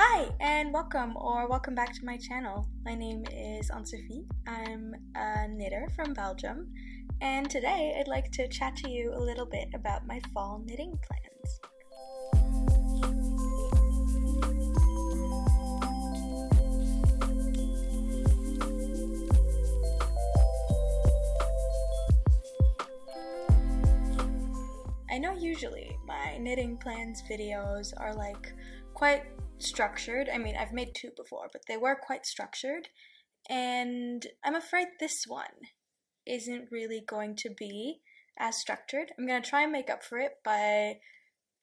Hi and welcome back to my channel. My name is Anne-Sophie. I'm a knitter from Belgium, and today I'd like to chat to you a little bit about my fall knitting plans. I know usually my knitting plans videos are like quite structured. I mean, I've made two before, but they were quite structured, and I'm afraid this one isn't really going to be as structured. I'm going to try and make up for it by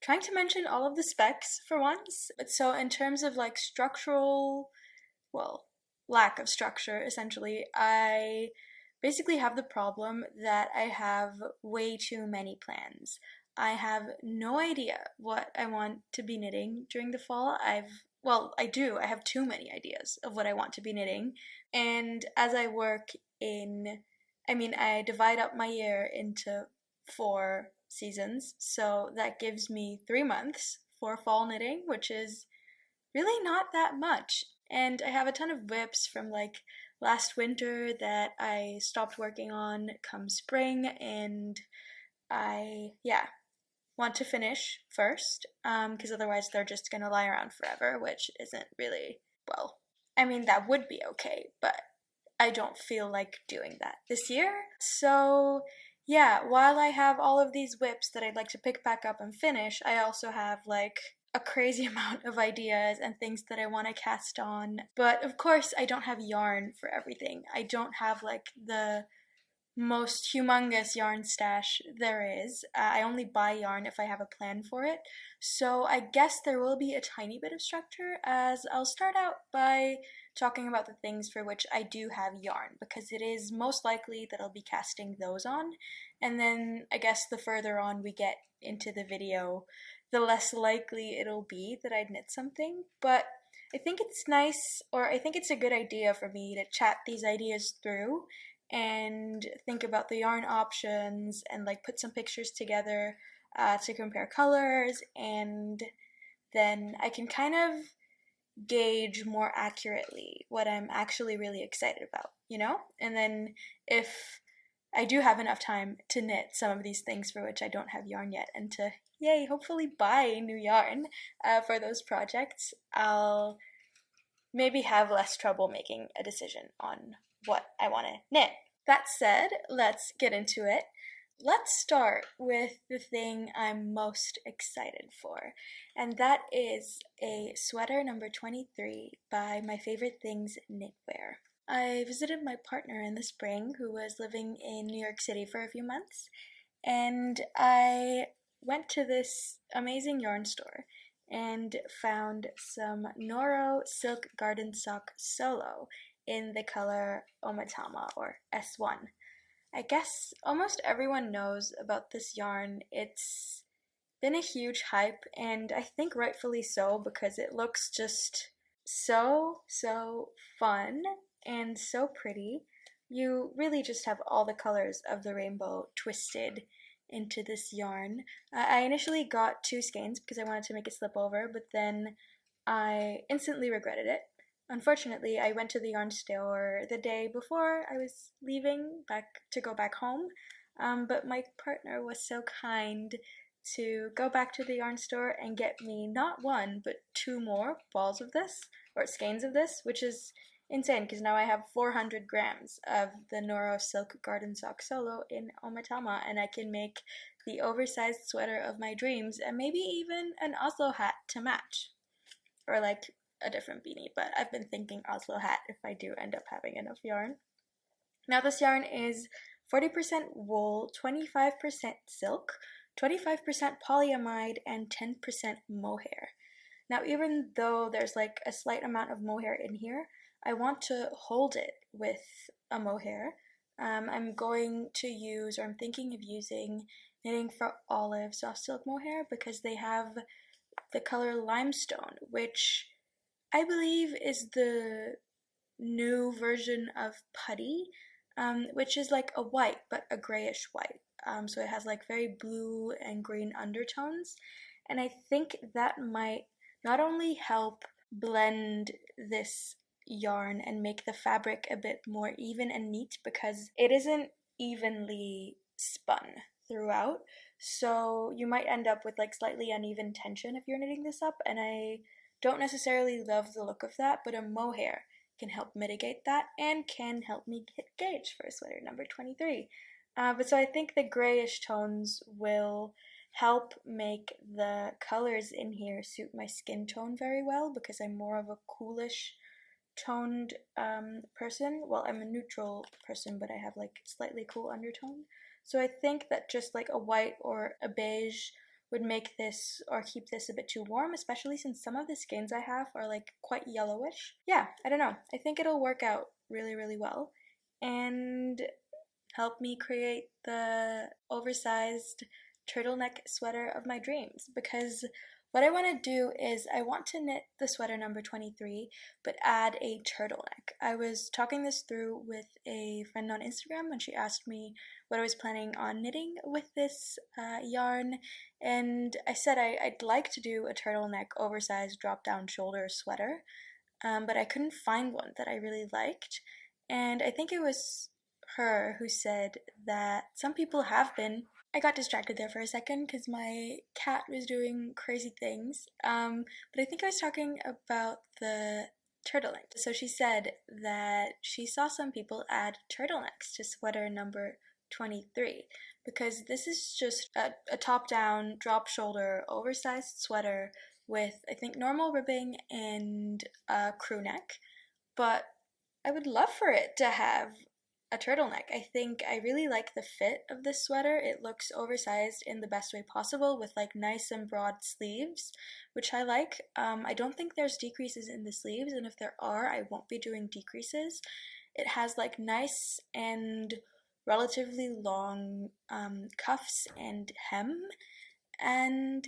trying to mention all of the specs for once. But so in terms of like structural, well, lack of structure, essentially, I basically have the problem that I have way too many plans. I have no idea what I want to be knitting during the fall. I do. I have too many ideas of what I want to be knitting. And as I work I divide up my year into 4 seasons. So that gives me 3 months for fall knitting, which is really not that much. And I have a ton of WIPs from like last winter that I stopped working on come spring, and I want to finish first, because otherwise they're just gonna lie around forever, which isn't really, well, I mean, that would be okay, but I don't feel like doing that this year. So yeah, while I have all of these WIPs that I'd like to pick back up and finish, I also have like a crazy amount of ideas and things that I want to cast on. But of course, I don't have yarn for everything. I don't have like the most humongous yarn stash there is. I only buy yarn if I have a plan for it. So I guess there will be a tiny bit of structure, as I'll start out by talking about the things for which I do have yarn, because it is most likely that I'll be casting those on. And then I guess the further on we get into the video, the less likely it'll be that I'd knit something. But I think it's nice, or I think it's a good idea for me to chat these ideas through and think about the yarn options and like put some pictures together to compare colors, and then I can kind of gauge more accurately what I'm actually really excited about, you know? And then if I do have enough time to knit some of these things for which I don't have yarn yet, and to, yay, hopefully buy new yarn for those projects, I'll maybe have less trouble making a decision on what I want to knit. That said, let's get into it. Let's start with the thing I'm most excited for, and that is a sweater number 23 by My Favorite Things Knitwear. I visited my partner in the spring, who was living in New York City for a few months, and I went to this amazing yarn store and found some Noro Silk Garden Sock Solo in the color Omitama, or S1. I guess almost everyone knows about this yarn. It's been a huge hype, and I think rightfully so, because it looks just so fun and so pretty. You really just have all the colors of the rainbow twisted into this yarn. I initially got 2 skeins because I wanted to make a slipover, but then I instantly regretted it. Unfortunately, I went to the yarn store the day before I was leaving to go back home, but my partner was so kind to go back to the yarn store and get me not 1, but 2 more balls of this, or skeins of this, which is insane, because now I have 400 grams of the Noro Silk Garden Sock Solo in Omitama, and I can make the oversized sweater of my dreams, and maybe even an Oslo hat to match. Or like a different beanie, but I've been thinking Oslo hat if I do end up having enough yarn. Now this yarn is 40% wool, 25% silk, 25% polyamide, and 10% mohair. Now even though there's like a slight amount of mohair in here, I want to hold it with a mohair. I'm going to use, or I'm thinking of using, Knitting for Olive soft silk mohair, because they have the color limestone, which I believe is the new version of putty, which is like a white, but a grayish white. So it has like very blue and green undertones, and I think that might not only help blend this yarn and make the fabric a bit more even and neat because it isn't evenly spun throughout. So you might end up with like slightly uneven tension if you're knitting this up, and I don't necessarily love the look of that, but a mohair can help mitigate that and can help me get gauge for sweater number 23. But so I think the grayish tones will help make the colors in here suit my skin tone very well because I'm more of a coolish toned person. Well, I'm a neutral person, but I have like slightly cool undertone. So I think that just like a white or a beige would make this or keep this a bit too warm, especially since some of the skeins I have are like quite yellowish. Yeah, I don't know. I think it'll work out really, really well and help me create the oversized turtleneck sweater of my dreams, because what I want to do is I want to knit the sweater number 23 but add a turtleneck. I was talking this through with a friend on Instagram when she asked me what I was planning on knitting with this yarn, and I said I'd like to do a turtleneck oversized drop down shoulder sweater, but I couldn't find one that I really liked, and I think it was her who said that some people have been. I got distracted there for a second because my cat was doing crazy things. But I think I was talking about the turtleneck. So she said that she saw some people add turtlenecks to sweater number 23 because this is just a top-down, drop-shoulder, oversized sweater with, I think, normal ribbing and a crew neck. But I would love for it to have a turtleneck. I think I really like the fit of this sweater. It looks oversized in the best way possible with like nice and broad sleeves, which I like. I don't think there's decreases in the sleeves, and if there are, I won't be doing decreases. It has like nice and relatively long cuffs and hem, and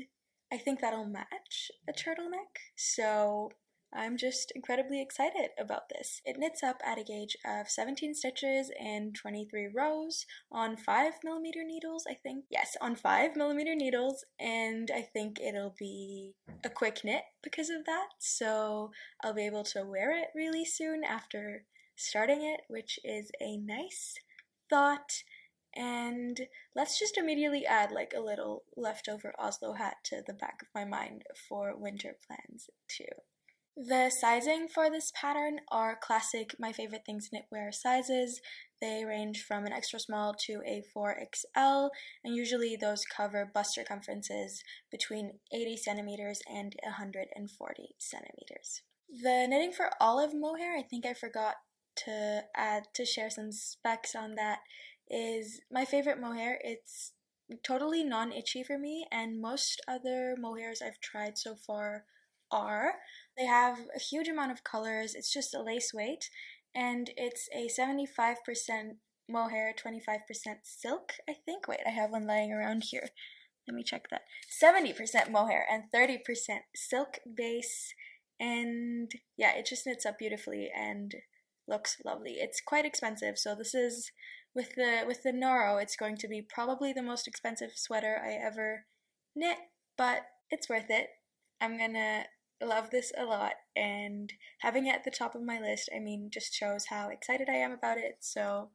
I think that'll match a turtleneck. So I'm just incredibly excited about this. It knits up at a gauge of 17 stitches and 23 rows on 5mm needles, I think. Yes, on 5mm needles, and I think it'll be a quick knit because of that, so I'll be able to wear it really soon after starting it, which is a nice thought. And let's just immediately add like a little leftover Oslo hat to the back of my mind for winter plans too. The sizing for this pattern are classic My Favorite Things Knitwear sizes. They range from an extra small to a 4XL, and usually those cover bust circumferences between 80 centimeters and 140 centimeters. The knitting for olive mohair, I think I forgot to share some specs on that, is my favorite mohair. It's totally non-itchy for me, and most other mohairs I've tried so far are. They have a huge amount of colors. It's just a lace weight, and it's a 75% mohair, 25% silk, I think. Wait, I have one lying around here. Let me check that. 70% mohair and 30% silk base, and yeah, it just knits up beautifully and looks lovely. It's quite expensive, so this is with the noro, it's going to be probably the most expensive sweater I ever knit, but it's worth it. I'm gonna love this a lot, and having it at the top of my list, I mean, just shows how excited I am about it, so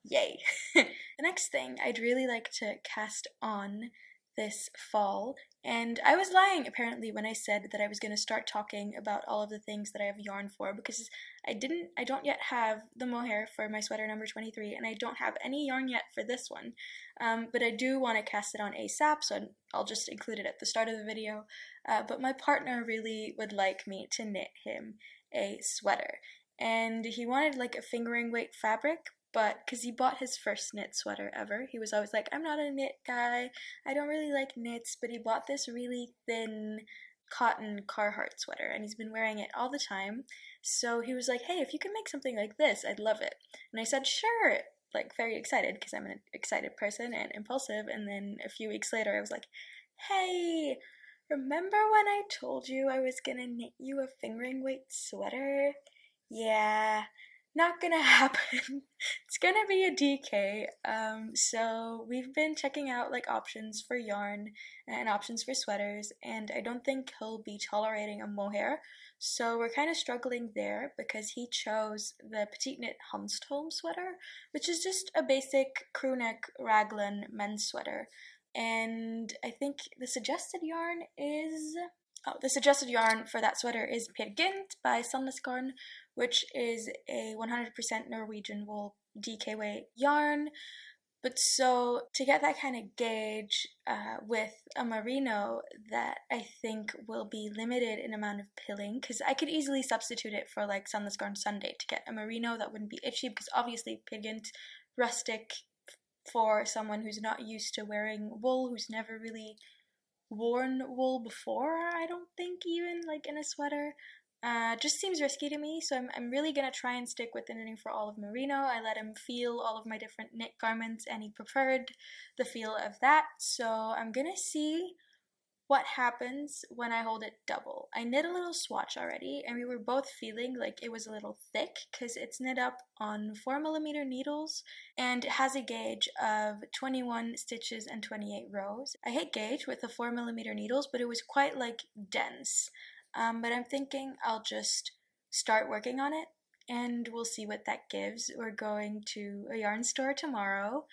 yay. The next thing I'd really like to cast on this fall, and I was lying apparently when I said that I was going to start talking about all of the things that I have yarn for, because I don't yet have the mohair for my sweater number 23, and I don't have any yarn yet for this one, but I do want to cast it on ASAP, so I'll just include it at the start of the video. But my partner really would like me to knit him a sweater, and he wanted like a fingering weight fabric, but because he bought his first knit sweater ever, he was always like, I'm not a knit guy, I don't really like knits, but he bought this really thin cotton Carhartt sweater, and he's been wearing it all the time, so he was like, hey, if you can make something like this, I'd love it. And I said, sure, like very excited, because I'm an excited person and impulsive, and then a few weeks later I was like, hey, remember when I told you I was gonna knit you a fingering weight sweater? Yeah, not gonna happen. It's gonna be a DK. So we've been checking out like options for yarn and options for sweaters, and I don't think he'll be tolerating a mohair. So we're kind of struggling there because he chose the petiteknit HANSTHOLM sweater, which is just a basic crew neck raglan men's sweater. And I think the suggested yarn for that sweater is petiteknit by Sandnesgarn, which is a 100% Norwegian wool DK weight yarn. But so to get that kind of gauge with a merino that I think will be limited in amount of pilling, because I could easily substitute it for like Sandnesgarn Sunday to get a merino that wouldn't be itchy, because obviously petiteknit, rustic for someone who's not used to wearing wool, who's never really worn wool before, I don't think, even like in a sweater. Just seems risky to me, so I'm really gonna try and stick with the Knitting for All of merino. I let him feel all of my different knit garments and he preferred the feel of that, so I'm gonna see what happens when I hold it double. I knit a little swatch already, and we were both feeling like it was a little thick because it's knit up on 4mm needles and it has a gauge of 21 stitches and 28 rows. I hit gauge with the 4mm needles, but it was quite like dense. But I'm thinking I'll just start working on it and we'll see what that gives. We're going to a yarn store tomorrow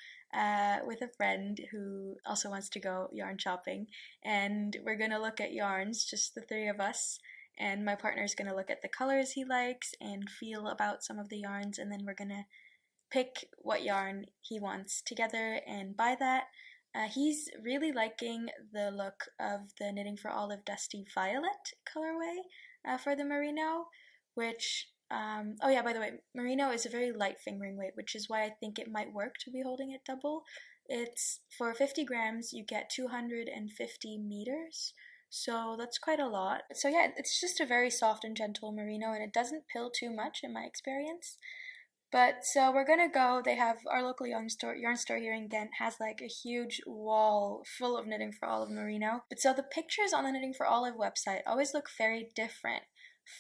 with a friend who also wants to go yarn shopping, and we're gonna look at yarns, just the three of us, and my partner's gonna look at the colors he likes and feel about some of the yarns, and then we're gonna pick what yarn he wants together and buy that. He's really liking the look of the Knitting for Olive Dusty Violet colorway for the merino, which oh yeah, by the way, merino is a very light fingering weight, which is why I think it might work to be holding it double. It's for 50 grams, you get 250 meters, so that's quite a lot. So yeah, it's just a very soft and gentle merino, and it doesn't pill too much in my experience. But so we're gonna go. They have our local yarn store here in Ghent has like a huge wall full of Knitting for Olive merino. But so the pictures on the Knitting for Olive website always look very different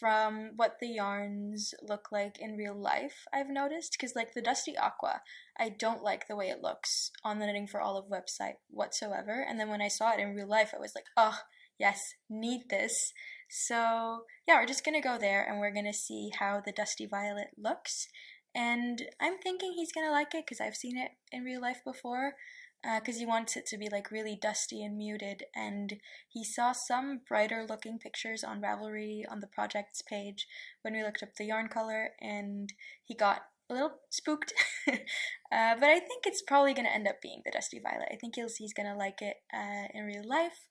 from what the yarns look like in real life, I've noticed, because like the Dusty Aqua, I don't like the way it looks on the Knitting for Olive website whatsoever, and then when I saw it in real life I was like, oh yes, need this. So yeah, we're just gonna go there and we're gonna see how the Dusty Violet looks, and I'm thinking he's gonna like it because I've seen it in real life before, because he wants it to be like really dusty and muted, and he saw some brighter looking pictures on Ravelry on the projects page when we looked up the yarn color, and he got a little spooked. But I think it's probably going to end up being the Dusty Violet. I think he's going to like it in real life,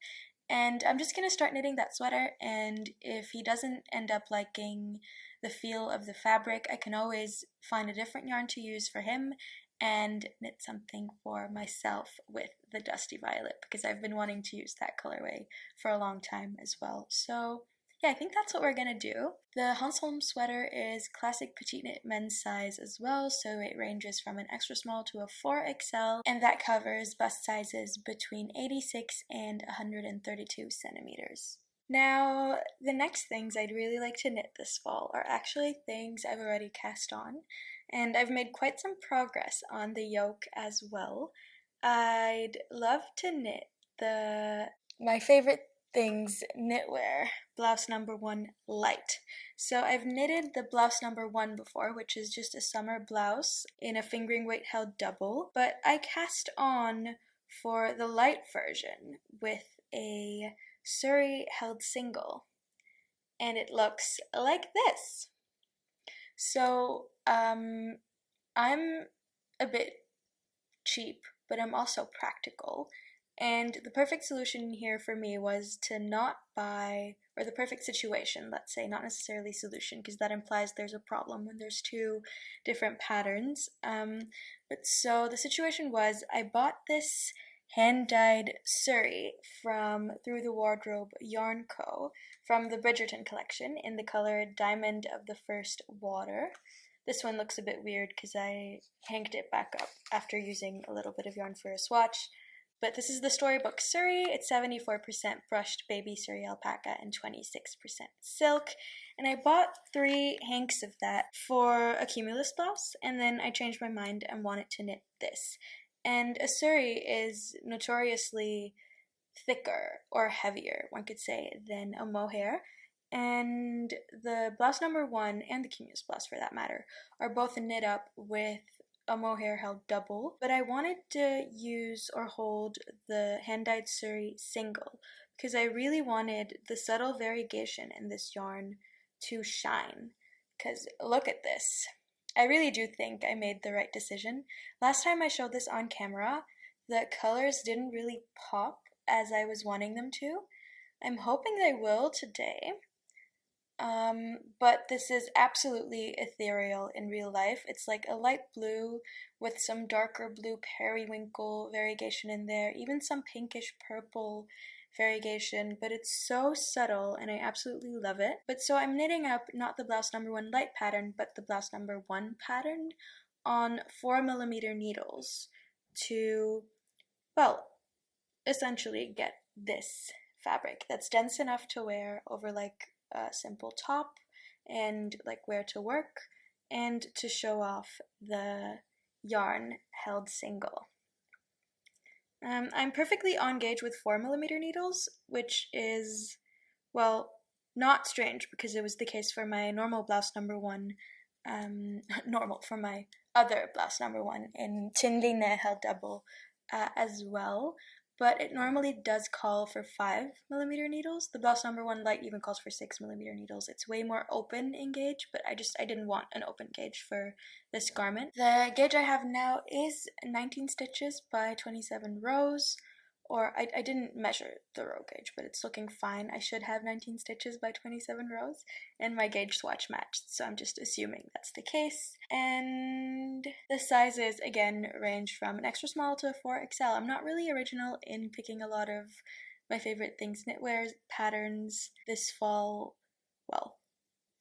and I'm just going to start knitting that sweater, and if he doesn't end up liking the feel of the fabric, I can always find a different yarn to use for him and knit something for myself with the Dusty Violet, because I've been wanting to use that colorway for a long time as well. So yeah, I think that's what we're gonna do. The HANSTHOLM sweater is classic petite knit men's size as well, so it ranges from an extra small to a 4XL, and that covers bust sizes between 86 and 132 centimeters. Now, the next things I'd really like to knit this fall are actually things I've already cast on, and I've made quite some progress on the yoke as well. I'd love to knit my favorite things knitwear, blouse number 1 light. So I've knitted the blouse number 1 before, which is just a summer blouse in a fingering weight held double, but I cast on for the light version with a suri held single, and it looks like this. So I'm a bit cheap, but I'm also practical, and the perfect solution here for me was to not buy, or the perfect situation, let's say, not necessarily solution, because that implies there's a problem when there's two different patterns. But so the situation was I bought this hand-dyed suri from Through the Wardrobe Yarn Co. from the Bridgerton collection in the color Diamond of the First Water. This one looks a bit weird because I hanged it back up after using a little bit of yarn for a swatch, but this is the Storybook Suri. It's 74% brushed baby suri alpaca and 26% silk. And I bought 3 hanks of that for a cumulus blouse, and then I changed my mind and wanted to knit this. And a suri is notoriously thicker or heavier, one could say, than a mohair. And the blouse number 1 and the cumulus blouse for that matter are both knit up with a mohair held double, but I wanted to use or hold the hand-dyed suri single because I really wanted the subtle variegation in this yarn to shine. Because look at this. I really do think I made the right decision. Last time I showed this on camera, the colors didn't really pop as I was wanting them to. I'm hoping they will today. But this is absolutely ethereal in real life. It's like a light blue with some darker blue periwinkle variegation in there, even some pinkish purple variegation, but it's so subtle and I absolutely love it. But so I'm knitting up not the blouse number 1 light pattern, but the blouse number 1 pattern on 4mm needles to, well, essentially get this fabric that's dense enough to wear over like a simple top and like wear to work, and to show off the yarn held single. I'm perfectly on gauge with 4mm needles, which is, well, not strange because it was the case for my normal blouse number 1, for my other blouse number 1 in tynn held double as well. But it normally does call for 5mm needles. The blouse number 1 light even calls for 6mm needles. It's way more open in gauge, but I didn't want an open gauge for this garment. The gauge I have now is 19 stitches by 27 rows, or I didn't measure the row gauge, but it's looking fine. I should have 19 stitches by 27 rows, and my gauge swatch matched, so I'm just assuming that's the case. And the sizes, again, range from an extra small to 4XL. I'm not really original in picking a lot of my favorite things knitwear patterns this fall. Well,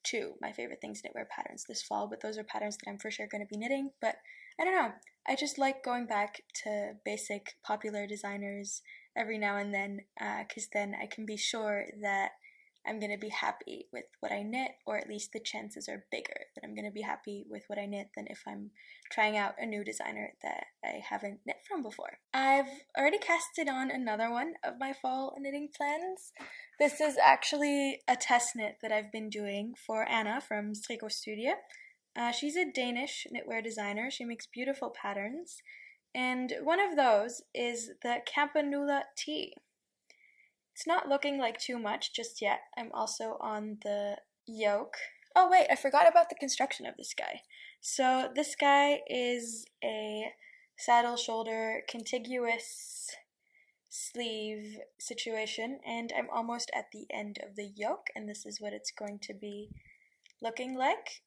2 my favorite things knitwear patterns this fall, but those are patterns that I'm for sure going to be knitting. But I don't know, I just like going back to basic popular designers every now and then, because then I can be sure that I'm going to be happy with what I knit, or at least the chances are bigger that I'm going to be happy with what I knit than if I'm trying out a new designer that I haven't knit from before. I've already casted on another one of my fall knitting plans. This is actually a test knit that I've been doing for Anna from Strik or Studie. She's a Danish knitwear designer. She makes beautiful patterns, and one of those is the CAMPANULA TEE. It's not looking like too much just yet. I'm also on the yoke. Oh wait, I forgot about the construction of this guy. So this guy is a saddle shoulder contiguous sleeve situation, and I'm almost at the end of the yoke, and this is what it's going to be looking like,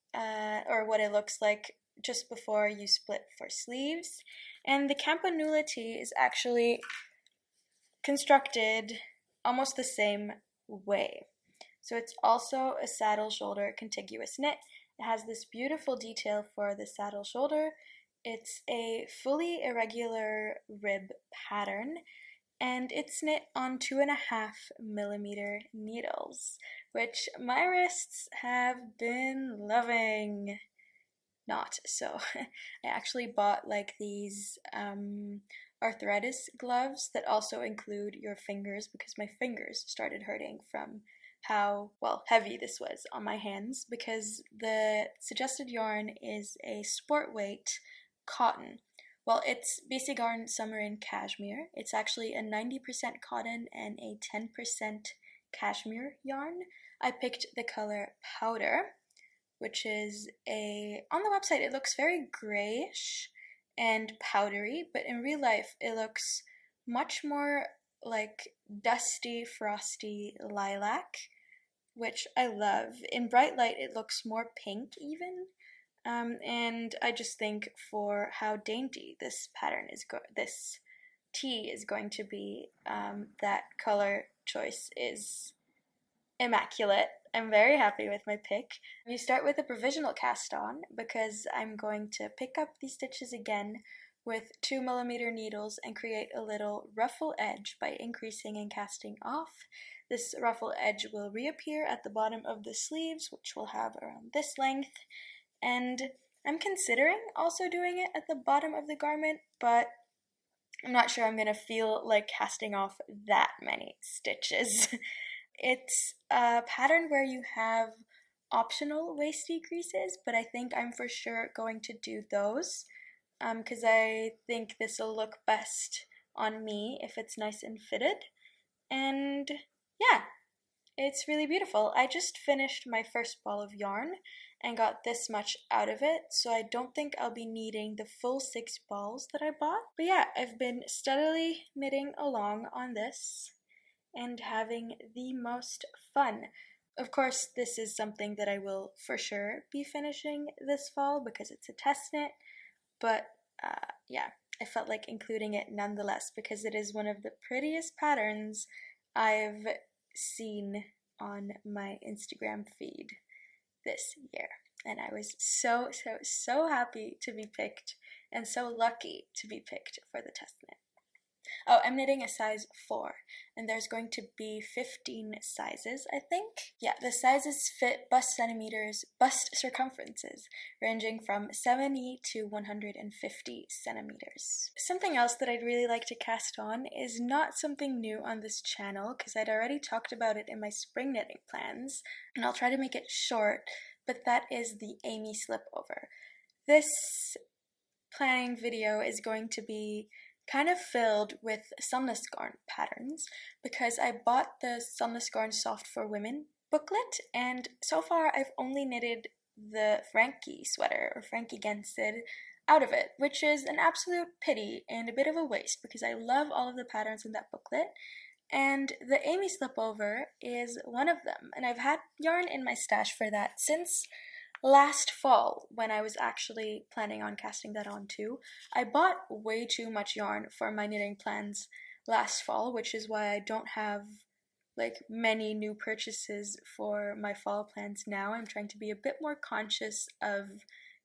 or what it looks like just before you split for sleeves. And the CAMPANULA TEE is actually constructed almost the same way. So it's also a saddle shoulder contiguous knit. It has this beautiful detail for the saddle shoulder. It's a fully irregular rib pattern, and it's knit on 2.5mm needles, which my wrists have been loving. Not so. I actually bought like these arthritis gloves that also include your fingers, because my fingers started hurting from how, well, heavy this was on my hands, because the suggested yarn is a sport weight cotton. Well, it's bcgarn summer in cashmere. It's actually a 90% cotton and a 10% cashmere yarn. I picked the color powder, which is on the website it looks very grayish and powdery, but in real life it looks much more like dusty, frosty lilac, which I love. In bright light it looks more pink even, and I just think for how dainty this pattern is, this tee is going to be, that color choice is immaculate. I'm very happy with my pick. You start with a provisional cast on because I'm going to pick up these stitches again with 2mm needles and create a little ruffle edge by increasing and casting off. This ruffle edge will reappear at the bottom of the sleeves, which will have around this length, and I'm considering also doing it at the bottom of the garment, but I'm not sure I'm going to feel like casting off that many stitches. It's a pattern where you have optional waist decreases, but I think I'm for sure going to do those because I think this will look best on me if it's nice and fitted. And yeah, it's really beautiful. I just finished my first ball of yarn and got this much out of it, so I don't think I'll be needing the full 6 balls that I bought. But yeah, I've been steadily knitting along on this and having the most fun. Of course, this is something that I will for sure be finishing this fall because it's a test knit, but yeah, I felt like including it nonetheless because it is one of the prettiest patterns I've seen on my Instagram feed this year. And I was so happy to be picked and so lucky to be picked for the test knit. Oh, I'm knitting a size 4, and there's going to be 15 sizes, I think. Yeah, the sizes fit bust centimeters, bust circumferences, ranging from 70 to 150 centimeters. Something else that I'd really like to cast on is not something new on this channel, because I'd already talked about it in my spring knitting plans, and I'll try to make it short, but that is the Amy slipover. This planning video is going to be kind of filled with sandnesgarn patterns because I bought the Sandnesgarn Soft for Women booklet, and so far I've only knitted the Frankie sweater or Frankie genser out of it, which is an absolute pity and a bit of a waste because I love all of the patterns in that booklet, and the Amy slipover is one of them, and I've had yarn in my stash for that since last fall when I was actually planning on casting that on too. I bought way too much yarn for my knitting plans last fall, which is why I don't have like many new purchases for my fall plans now. I'm trying to be a bit more conscious of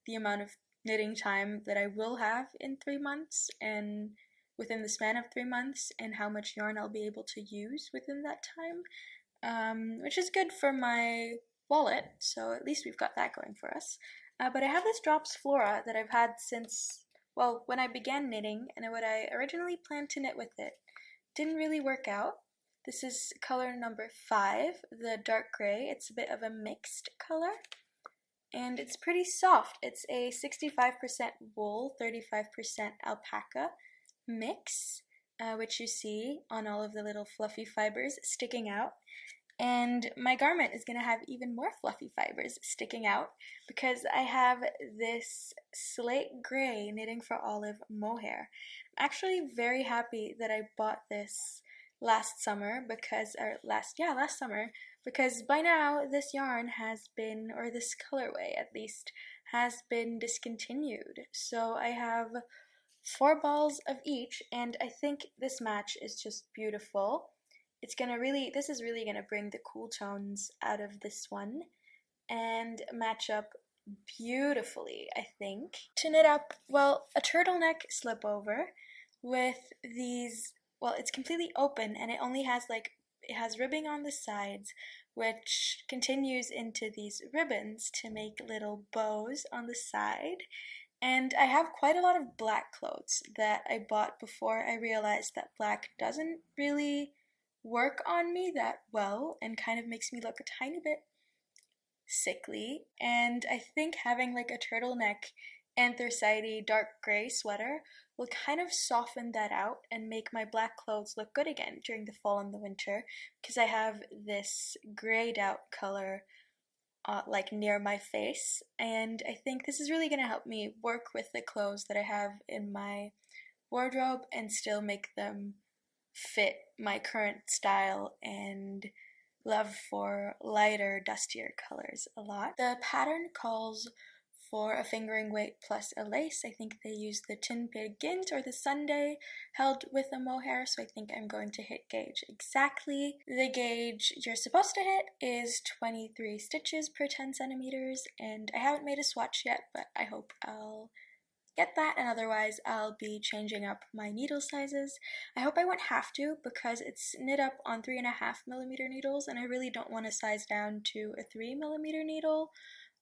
the amount of knitting time that I will have in 3 months and within the span of 3 months, and how much yarn I'll be able to use within that time, which is good for my wallet, so at least we've got that going for us. But I have this Drops Flora that I've had since, well, when I began knitting, and what I originally planned to knit with it didn't really work out. This is color number 5, the dark gray. It's a bit of a mixed color, and it's pretty soft. It's a 65% wool, 35% alpaca mix, which you see on all of the little fluffy fibers sticking out. And my garment is going to have even more fluffy fibers sticking out because I have this slate gray Knitting for Olive mohair. I'm actually very happy that I bought this last summer because by now this yarn has been, or this colorway at least, has been discontinued. So I have 4 balls of each, and I think this match is just beautiful. This is really gonna bring the cool tones out of this one and match up beautifully, I think. To knit up, well, a turtleneck slipover with these, well, it's completely open and it only has it has ribbing on the sides, which continues into these ribbons to make little bows on the side. And I have quite a lot of black clothes that I bought before I realized that black doesn't really work on me that well and kind of makes me look a tiny bit sickly, and I think having like a turtleneck anthracite dark gray sweater will kind of soften that out and make my black clothes look good again during the fall and the winter, because I have this grayed out color like near my face, and I think this is really going to help me work with the clothes that I have in my wardrobe and still make them fit my current style and love for lighter, dustier colors a lot. The pattern calls for a fingering weight plus a lace. I think they use the tynn or the Sunday held with a mohair, so I think I'm going to hit gauge exactly. The gauge you're supposed to hit is 23 stitches per 10 centimeters, and I haven't made a swatch yet, but I hope I'll get that, and otherwise I'll be changing up my needle sizes. I hope I won't have to because it's knit up on 3.5mm needles, and I really don't want to size down to a 3mm needle.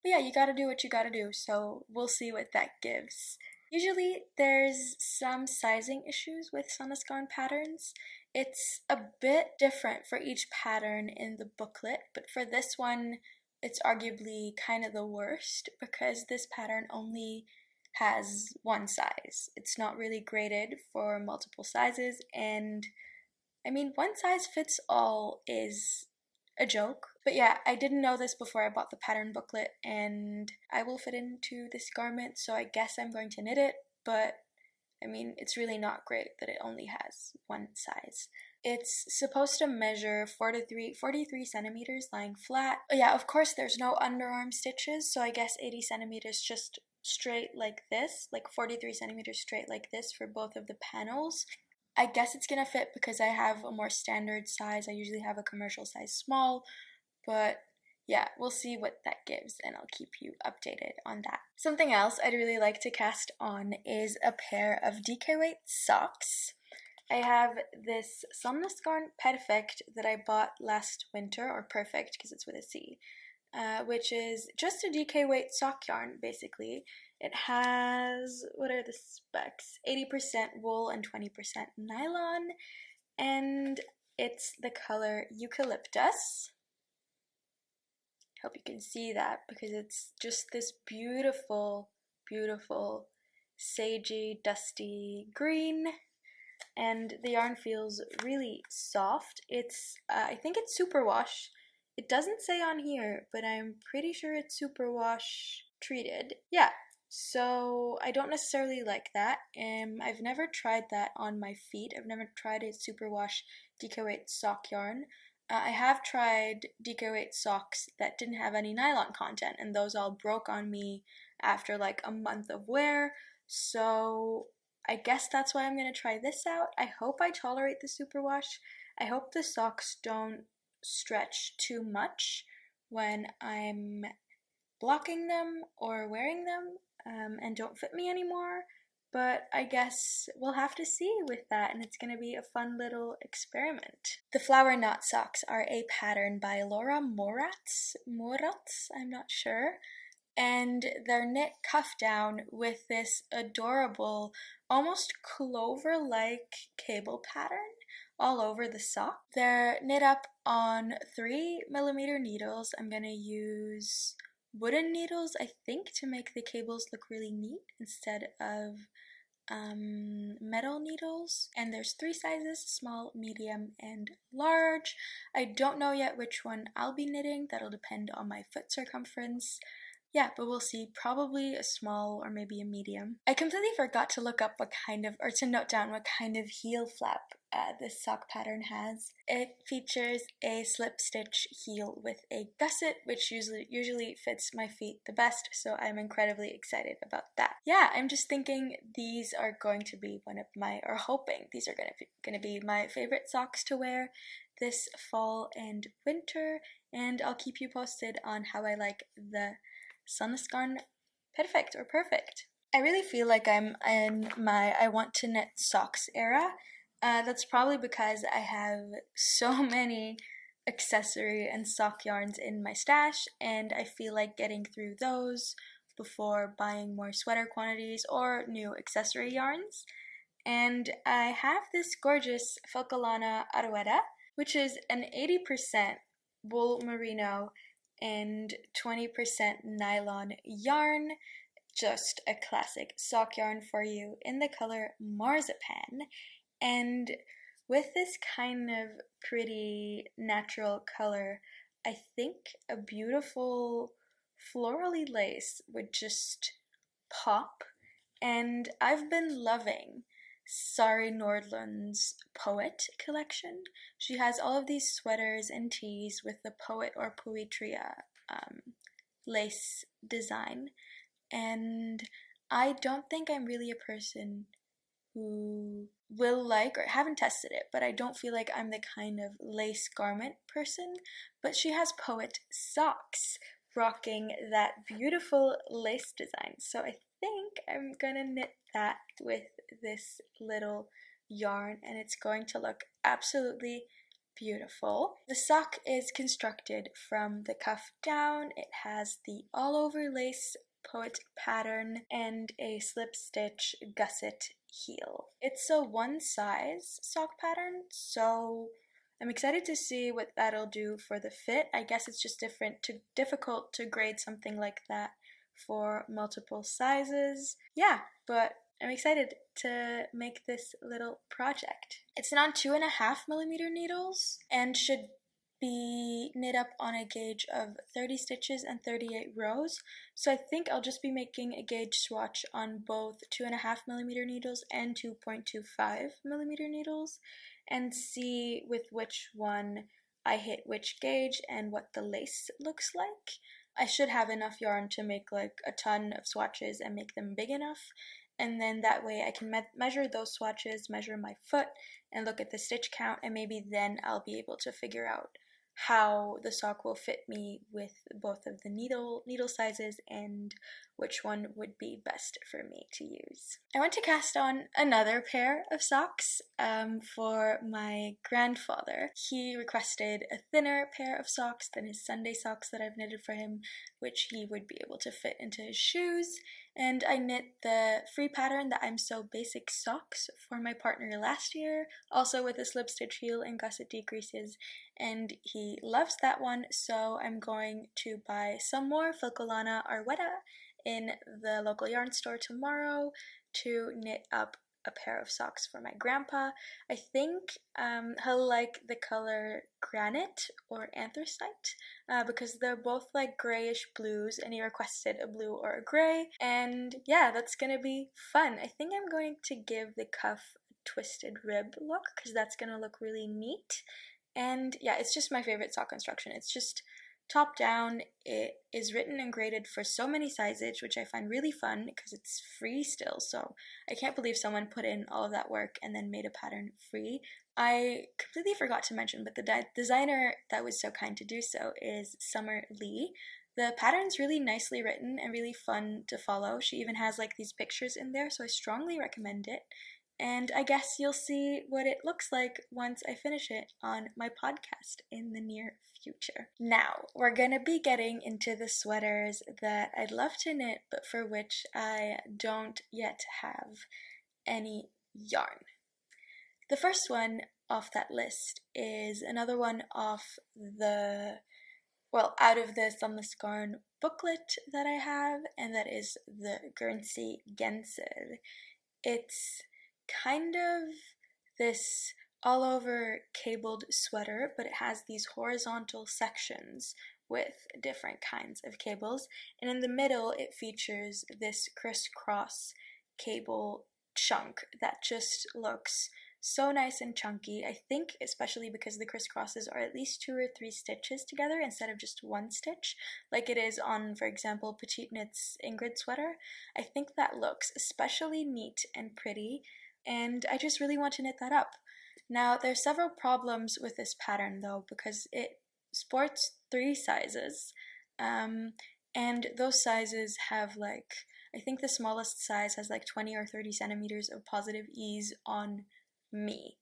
But yeah, you gotta do what you gotta do, so we'll see what that gives. Usually there's some sizing issues with sandnesgarn patterns. It's a bit different for each pattern in the booklet, but for this one, it's arguably kind of the worst because this pattern only has one size. It's not really graded for multiple sizes, and I mean, one size fits all is a joke. But yeah, I didn't know this before I bought the pattern booklet, and I will fit into this garment, so I guess I'm going to knit it, but I mean, it's really not great that it only has one size. It's supposed to measure 43 centimeters lying flat. Oh yeah, of course there's no underarm stitches, so I guess 80 centimeters just straight like this, like 43 centimeters straight like this for both of the panels. I guess it's gonna fit because I have a more standard size. I usually have a commercial size small, but yeah, we'll see what that gives, and I'll keep you updated on that. Something else I'd really like to cast on is a pair of DK weight socks. I have this sandnesgarn Perfect that I bought last winter, or Perfect because it's with a C, which is just a DK weight sock yarn basically. It has, what are the specs? 80% wool and 20% nylon, and it's the color Eucalyptus. Hope you can see that because it's just this beautiful, beautiful sagey, dusty green, and the yarn feels really soft. It's, I think it's superwash. It doesn't say on here, but I'm pretty sure it's superwash treated. Yeah, so I don't necessarily like that. I've never tried that on my feet. I've never tried a superwash DK weight sock yarn. I have tried DK weight socks that didn't have any nylon content, and those all broke on me after like a month of wear, so I guess that's why I'm going to try this out. I hope I tolerate the superwash. I hope the socks don't stretch too much when I'm blocking them or wearing them, and don't fit me anymore. But I guess we'll have to see with that, and it's going to be a fun little experiment. The flowerknot socks are a pattern by Laura Moratz, I'm not sure, and they're knit cuff down with this adorable, almost clover-like cable pattern all over the sock. They're knit up on 3mm needles. I'm going to use wooden needles, I think, to make the cables look really neat instead of metal needles. And there's 3 sizes: small, medium, and large. I don't know yet which one I'll be knitting. That'll depend on my foot circumference. Yeah, but we'll see. Probably a small or maybe a medium. I completely forgot to look up what kind of, or to note down what kind of heel flap this sock pattern has. It features a slip stitch heel with a gusset, which usually fits my feet the best, so I'm incredibly excited about that. Yeah, I'm just thinking these are going to be one of my, or hoping these are going to be my favorite socks to wear this fall and winter, and I'll keep you posted on how I like the sandnesgarn Perfect. I really feel like I'm in my I want to knit socks era. That's probably because I have so many accessory and sock yarns in my stash, and I feel like getting through those before buying more sweater quantities or new accessory yarns. And I have this gorgeous Falcolana Arouetta, which is an 80% wool merino and 20% nylon yarn. Just a classic sock yarn for you in the color Marzipan. And with this kind of pretty natural color, I think a beautiful florally lace would just pop. And I've been loving Sari Nordlund's Poet collection. She has all of these sweaters and tees with the Poet or Poetria lace design, and I don't think I'm really a person who will like, or haven't tested it, but I don't feel like I'm the kind of lace garment person. But she has Poet socks, rocking that beautiful lace design. So I think I'm gonna knit that with this little yarn, and it's going to look absolutely beautiful. The sock is constructed from the cuff down. It has the all over lace poet pattern and a slip stitch gusset heel. It's a one size sock pattern, so I'm excited to see what that'll do for the fit. I guess it's just difficult to grade something like that for multiple sizes. Yeah, but I'm excited to make this little project. It's on 2.5mm needles and should be knit up on a gauge of 30 stitches and 38 rows. So I think I'll just be making a gauge swatch on both 2.5mm needles and 2.25mm needles and see with which one I hit which gauge and what the lace looks like. I should have enough yarn to make like a ton of swatches and make them big enough, and then that way I can measure those swatches, measure my foot, and look at the stitch count, and maybe then I'll be able to figure out how the sock will fit me with both of the needle sizes and which one would be best for me to use. I want to cast on another pair of socks for my grandfather. He requested a thinner pair of socks than his Sunday socks that I've knitted for him, which he would be able to fit into his shoes, and I knit the free pattern, the I'm So Basic socks, for my partner last year, also with a slip stitch heel and gusset decreases, and he loves that one, so I'm going to buy some more Filcolana Arwetta in the local yarn store tomorrow to knit up a pair of socks for my grandpa. I think he'll like the color granite or anthracite because they're both like grayish blues, and he requested a blue or a gray, and yeah, that's gonna be fun. I think I'm going to give the cuff a twisted rib look because that's gonna look really neat. And yeah, it's just my favorite sock construction. It's just top down. It is written and graded for so many sizes, which I find really fun because it's free still, so I can't believe someone put in all of that work and then made a pattern free. I completely forgot to mention, but the designer that was so kind to do so is Summer Lee. The pattern's really nicely written and really fun to follow. She even has like these pictures in there, so I strongly recommend it. And I guess you'll see what it looks like once I finish it on my podcast in the near future. Now, we're gonna be getting into the sweaters that I'd love to knit, but for which I don't yet have any yarn. The first one off that list is another one off out of the Sandnesgarn booklet that I have, and that is the Guernsey genser. It's kind of this all over cabled sweater, but it has these horizontal sections with different kinds of cables, and in the middle it features this crisscross cable chunk that just looks so nice and chunky. I think especially because the crisscrosses are at least 2 or 3 stitches together instead of just 1 stitch, like it is on, for example, petiteknit's Ingrid sweater. I think that looks especially neat and pretty, and I just really want to knit that up. Now, there's several problems with this pattern though, because it sports 3 sizes, and those sizes have like, I think the smallest size has like 20 or 30 centimeters of positive ease on me.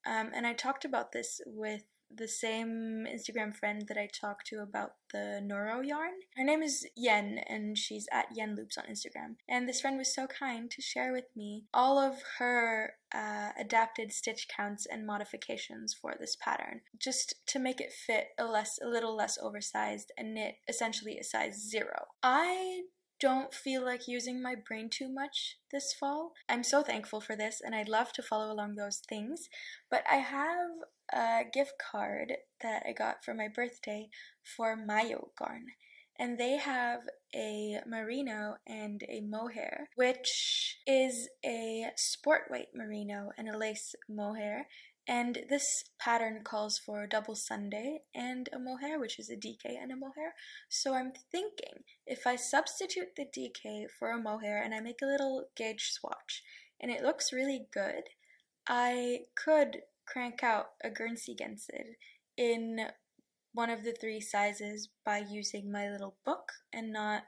And I talked about this with the same Instagram friend that I talked to about the noro yarn. Her name is Yen, and she's at Yen Loops on Instagram. And this friend was so kind to share with me all of her adapted stitch counts and modifications for this pattern, just to make it fit a little less oversized and knit essentially a size 0. I don't feel like using my brain too much this fall. I'm so thankful for this, and I'd love to follow along those things, but I have a gift card that I got for my birthday for Mayo Garn, and they have a merino and a mohair, which is a sport weight merino and a lace mohair. And this pattern calls for a double Sunday and a mohair, which is a DK and a mohair. So I'm thinking if I substitute the DK for a mohair and I make a little gauge swatch and it looks really good, I could crank out a Guernsey genser in one of the 3 sizes by using my little book and not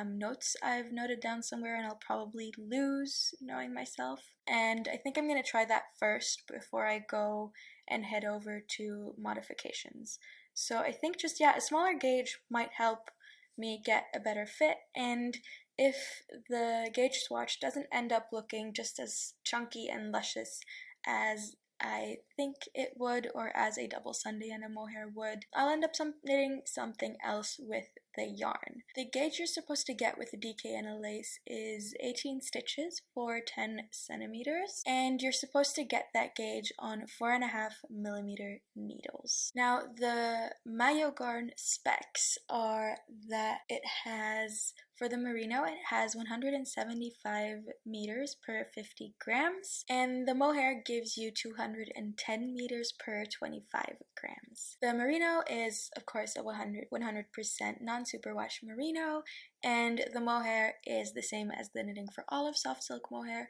notes I've noted down somewhere and I'll probably lose knowing myself. And I think I'm going to try that first before I go and head over to modifications. So I think just, yeah, a smaller gauge might help me get a better fit, and if the gauge swatch doesn't end up looking just as chunky and luscious as I think it would, or as a double Sunday and a mohair would, I'll end up knitting something else with the yarn. The gauge you're supposed to get with a DK and a lace is 18 stitches for 10 centimeters, and you're supposed to get that gauge on 4.5mm needles. Now, the MayoGarn specs are that it has, for the merino, it has 175 meters per 50 grams, and the mohair gives you 210 meters per 25 grams. The merino is, of course, a 100% non-superwash merino, and the mohair is the same as the Knitting for Olive soft silk mohair,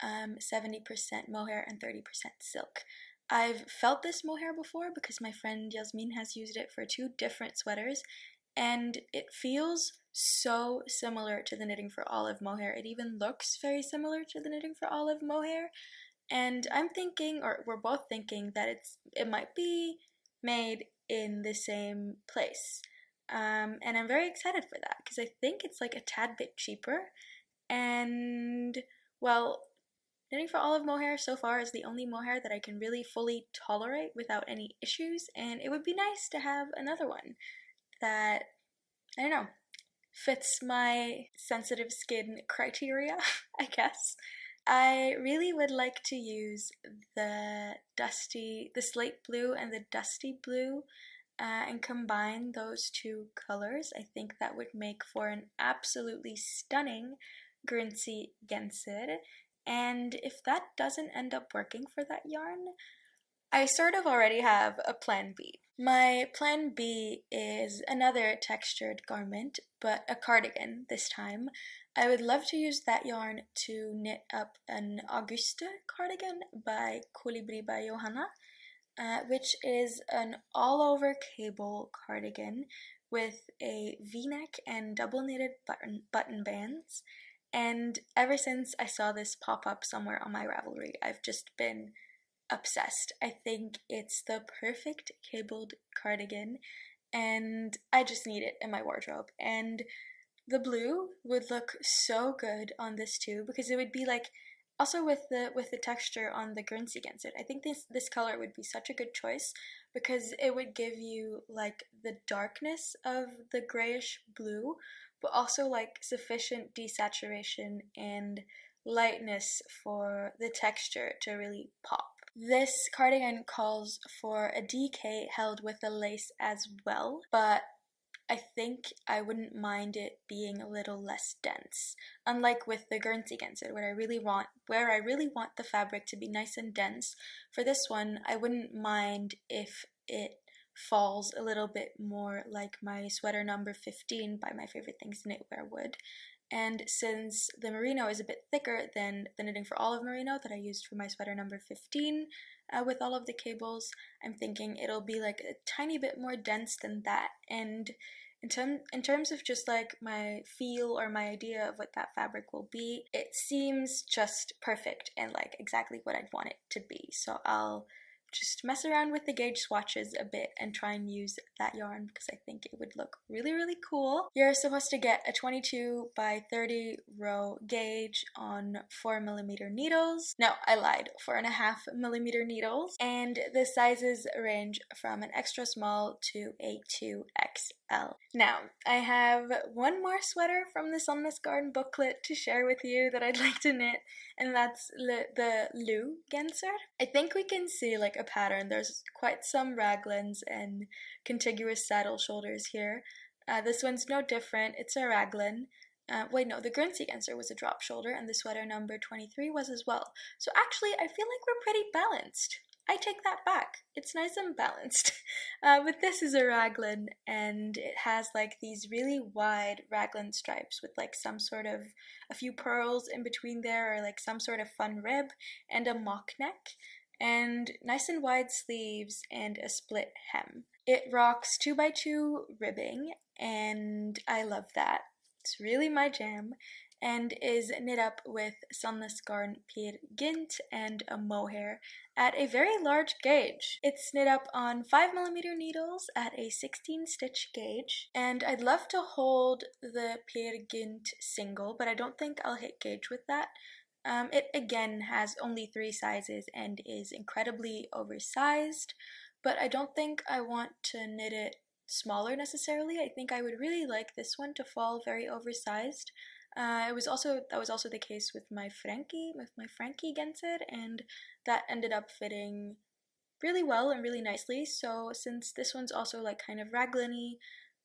70% mohair and 30% silk. I've felt this mohair before because my friend Yasmin has used it for 2 different sweaters, and it feels so similar to the Knitting for Olive mohair. It even looks very similar to the Knitting for Olive mohair, and I'm thinking, or we're both thinking, that it might be made in the same place. And I'm very excited for that because I think it's like a tad bit cheaper, and well, Knitting for Olive mohair so far is the only mohair that I can really fully tolerate without any issues, and it would be nice to have another one that, I don't know, fits my sensitive skin criteria, I guess. I really would like to use the slate blue and the dusty blue and combine those 2 colors. I think that would make for an absolutely stunning Guernsey genser. And if that doesn't end up working for that yarn, I sort of already have a plan B. My plan B is another textured garment, but a cardigan this time. I would love to use that yarn to knit up an Auguste cardigan by Colibri by Johanna, which is an all-over cable cardigan with a v-neck and double knitted button bands. And ever since I saw this pop up somewhere on my Ravelry, I've just been obsessed. I think it's the perfect cabled cardigan, and I just need it in my wardrobe. And the blue would look so good on this too, because it would be like, also with the texture on the Guernsey genser. I think this color would be such a good choice because it would give you like the darkness of the grayish blue, but also like sufficient desaturation and lightness for the texture to really pop. This cardigan calls for a DK held with a lace as well, but I think I wouldn't mind it being a little less dense. Unlike with the Guernsey genser, where I really want the fabric to be nice and dense, for this one I wouldn't mind if it falls a little bit more like my sweater number 15 by My Favorite Things Knitwear would. And since the merino is a bit thicker than the Knitting for Olive merino that I used for my sweater number 15 with all of the cables, I'm thinking it'll be like a tiny bit more dense than that. And in terms of just like my feel or my idea of what that fabric will be, it seems just perfect and like exactly what I'd want it to be. So I'll just mess around with the gauge swatches a bit and try and use that yarn because I think it would look really, really cool. You're supposed to get a 22 by 30 row gauge on 4mm needles. No, I lied, 4.5mm needles. And the sizes range from an extra small to a 2XL. Now, I have one more sweater from the Sandnesgarn booklet to share with you that I'd like to knit, and that's the Lou genser. I think we can see like a pattern. There's quite some raglans and contiguous saddle shoulders here. This one's no different. It's a raglan. Wait, no, the Guernsey genser was a drop shoulder, and the sweater number 23 was as well. So actually, I feel like we're pretty balanced. I take that back. It's nice and balanced. But this is a raglan, and it has like these really wide raglan stripes with like some sort of a few pearls in between there, or like some sort of fun rib, and a mock neck, and nice and wide sleeves and a split hem. It rocks 2x2 ribbing, and I love that. It's really my jam, and is knit up with sandnesgarn petiteknit and a mohair at a very large gauge. It's knit up on 5mm needles at a 16 stitch gauge, and I'd love to hold the petiteknit single, but I don't think I'll hit gauge with that. It again has only 3 sizes and is incredibly oversized, but I don't think I want to knit it smaller necessarily. I think I would really like this one to fall very oversized. That was also the case with my Frankie genser, and that ended up fitting really well and really nicely. So since this one's also like kind of raglan-y,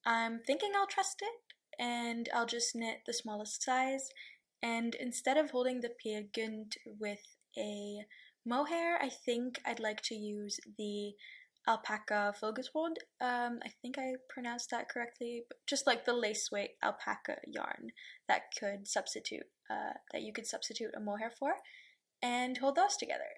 I'm thinking I'll trust it and I'll just knit the smallest size. And instead of holding the petiteknit with a mohair, I think I'd like to use the alpaca filgesword. I think I pronounced that correctly, but just like the lace weight alpaca yarn that you could substitute a mohair for, and hold those together.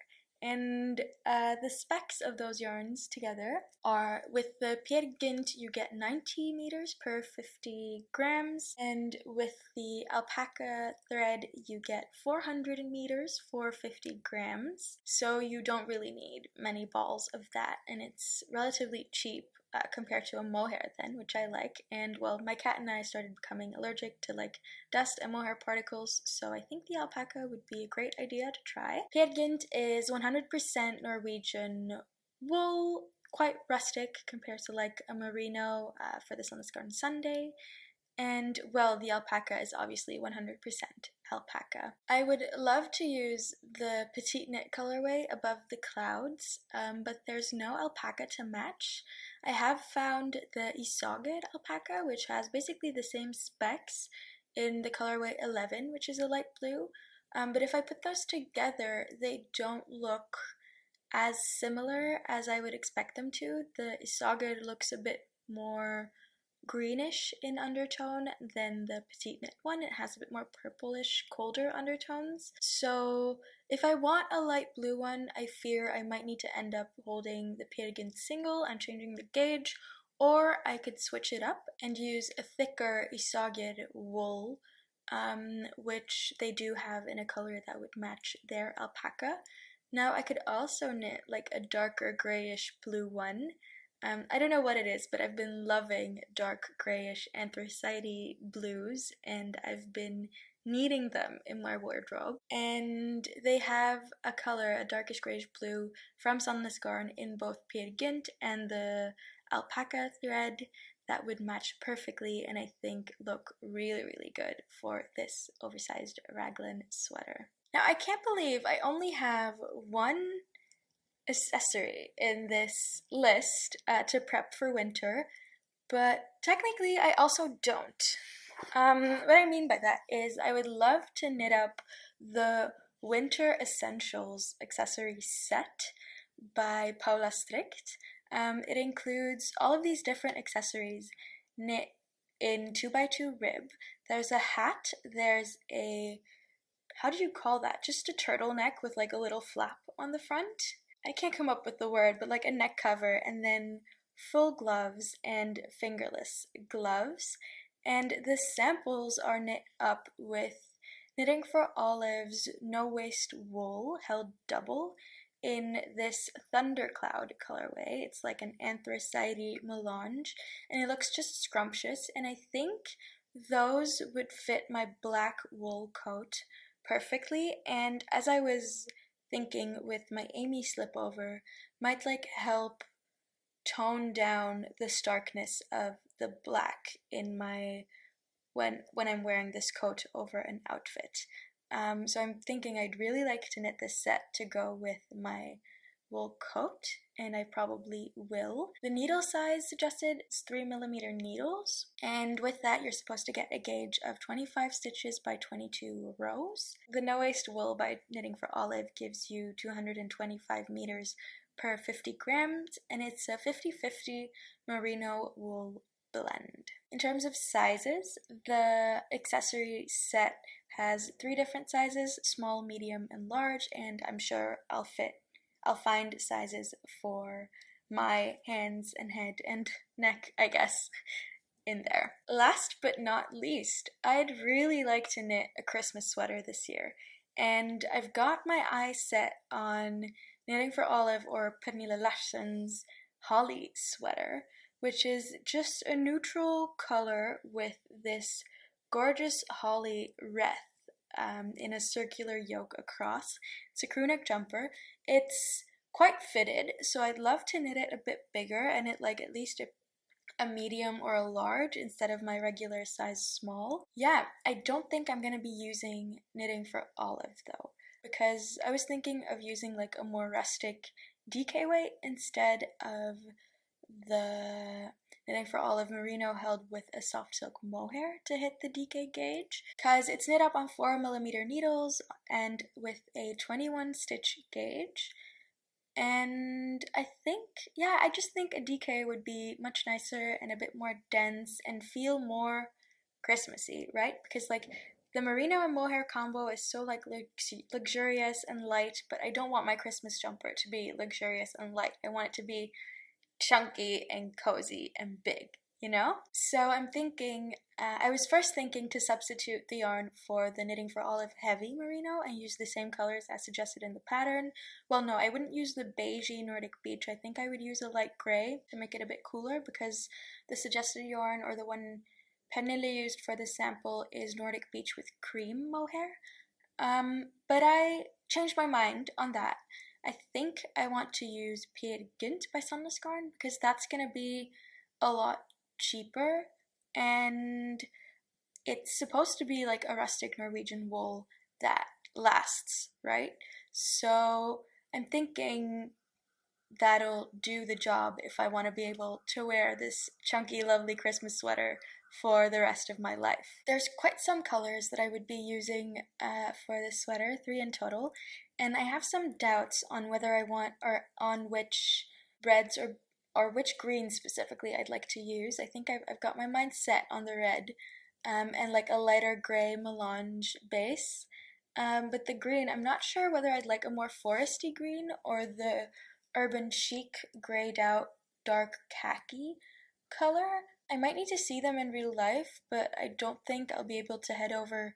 And the specs of those yarns together are, with the petiteknit you get 90 meters per 50 grams, and with the alpaca thread you get 400 meters for 50 grams. So you don't really need many balls of that, and it's relatively cheap compared to a mohair then, which I like. And well, my cat and I started becoming allergic to like dust and mohair particles, so I think the alpaca would be a great idea to try. Petiteknit is 100% Norwegian wool, quite rustic compared to like a merino for the sandnesgarn Sunday. And well, the alpaca is obviously 100% alpaca. I would love to use the petiteknit colorway above the clouds, but there's no alpaca to match. I have found the isoged alpaca, which has basically the same specs in the colorway 11, which is a light blue, but if I put those together, they don't look as similar as I would expect them to. The isoged looks a bit more greenish in undertone than the petiteknit one. It has a bit more purplish, colder undertones. So if I want a light blue one, I fear I might need to end up holding the petiteknit single and changing the gauge, or I could switch it up and use a thicker isoged wool, which they do have in a color that would match their alpaca. Now I could also knit like a darker grayish blue one. I don't know what it is, but I've been loving dark grayish anthracite blues, and I've been needing them in my wardrobe. And they have a color, a darkish grayish blue from sandnesgarn in both petiteknit and the alpaca thread that would match perfectly and I think look really, really good for this oversized raglan sweater. Now I can't believe I only have one accessory in this list to prep for winter, but technically I also don't. What I mean by that is I would love to knit up the Winter Essentials accessory set by Paula Strik. It includes all of these different accessories knit in 2x2 rib. There's a hat, there's a, how do you call that? Just a turtleneck with like a little flap on the front. I can't come up with the word, but like a neck cover, and then full gloves and fingerless gloves. And the samples are knit up with Knitting for Olive's no waste wool held double in this thundercloud colorway. It's like an anthracite melange, and it looks just scrumptious, and I think those would fit my black wool coat perfectly. And as I was thinking with my Amy slipover, might like help tone down the starkness of the black in my when I'm wearing this coat over an outfit. So I'm thinking I'd really like to knit this set to go with my wool coat, and I probably will. The needle size suggested is 3mm needles, and with that you're supposed to get a gauge of 25 stitches by 22 rows. The No Waste Wool by Knitting for Olive gives you 225 meters per 50 grams, and it's a 50-50 merino wool blend. In terms of sizes, the accessory set has 3 different sizes: small, medium, and large, and I'm sure I'll find sizes for my hands and head and neck, I guess, in there. Last but not least, I'd really like to knit a Christmas sweater this year, and I've got my eyes set on Knitting for Olive or Pernille Larsen's holly sweater, which is just a neutral color with this gorgeous holly wreath in a circular yoke across. It's a crewneck jumper. It's quite fitted, so I'd love to knit it a bit bigger and it like at least a medium or a large instead of my regular size small. Yeah, I don't think I'm going to be using Knitting for Olive though, because I was thinking of using like a more rustic DK weight instead of the Knitting for Olive merino held with a soft silk mohair to hit the DK gauge, because it's knit up on 4mm needles and with a 21 stitch gauge. And I think, yeah, I just think a DK would be much nicer and a bit more dense and feel more Christmassy, right? Because like the merino and mohair combo is so like luxurious and light, but I don't want my Christmas jumper to be luxurious and light. I want it to be chunky and cozy and big, you know? So I'm thinking, I was first thinking to substitute the yarn for the Knitting for Olive heavy merino and use the same colors as suggested in the pattern. Well, no, I wouldn't use the beigey Nordic Beach. I think I would use a light gray to make it a bit cooler, because the suggested yarn, or the one Pernille used for the sample, is Nordic Beach with cream mohair. But I changed my mind on that. I think I want to use Petiteknit by Sandnesgarn, because that's going to be a lot cheaper, and it's supposed to be like a rustic Norwegian wool that lasts, right? So I'm thinking that'll do the job if I want to be able to wear this chunky, lovely Christmas sweater for the rest of my life. There's quite some colors that I would be using for this sweater, 3 in total, and I have some doubts on whether I want, or on which reds or which greens specifically I'd like to use. I think I've got my mind set on the red and like a lighter gray melange base. But the green, I'm not sure whether I'd like a more foresty green or the urban chic grayed out dark khaki color. I might need to see them in real life, but I don't think I'll be able to head over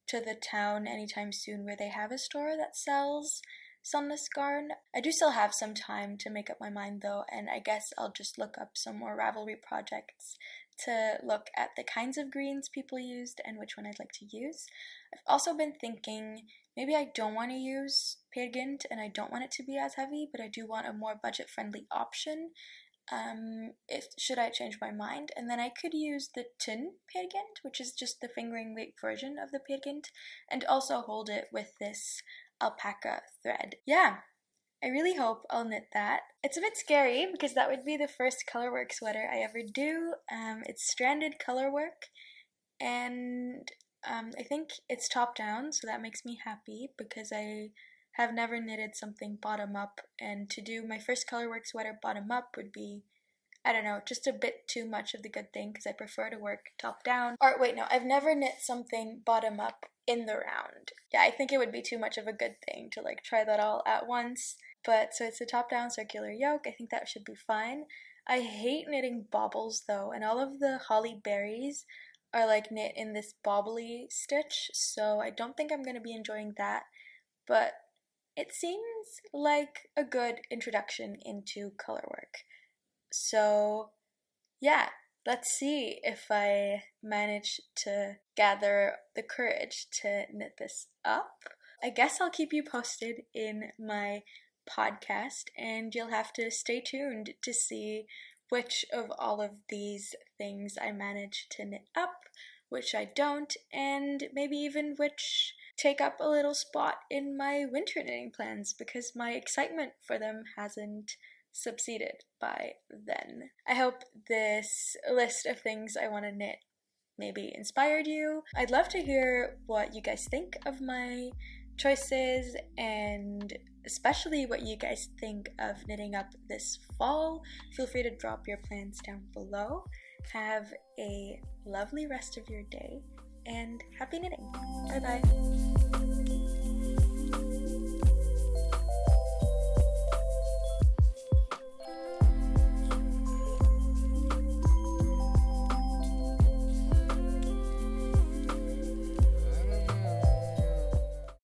to the town anytime soon where they have a store that sells sandnesgarn. I do still have some time to make up my mind though, and I guess I'll just look up some more Ravelry projects to look at the kinds of greens people used and which one I'd like to use. I've also been thinking maybe I don't want to use Petiteknit and I don't want it to be as heavy, but I do want a more budget-friendly option. Should I change my mind, and then I could use the tynn Petiteknit, which is just the fingering weight version of the Petiteknit, and also hold it with this alpaca thread. Yeah, I really hope I'll knit that. It's a bit scary because that would be the first colorwork sweater I ever do. It's stranded colorwork, and I think it's top down, so that makes me happy because I have never knitted something bottom up, and to do my first colorwork sweater bottom up would be, I don't know, just a bit too much of the good thing because I prefer to work top down. Or wait, no, I've never knit something bottom up in the round. Yeah, I think it would be too much of a good thing to like try that all at once. But so it's a top down circular yoke. I think that should be fine. I hate knitting baubles though, and all of the holly berries are like knit in this bobbly stitch, so I don't think I'm going to be enjoying that. But it seems like a good introduction into colorwork. So yeah, let's see if I manage to gather the courage to knit this up. I guess I'll keep you posted in my podcast, and you'll have to stay tuned to see which of all of these things I manage to knit up, which I don't, and maybe even which take up a little spot in my winter knitting plans because my excitement for them hasn't subsided by then. I hope this list of things I want to knit maybe inspired you. I'd love to hear what you guys think of my choices, and especially what you guys think of knitting up this fall. Feel free to drop your plans down below. Have a lovely rest of your day and happy knitting. Bye bye.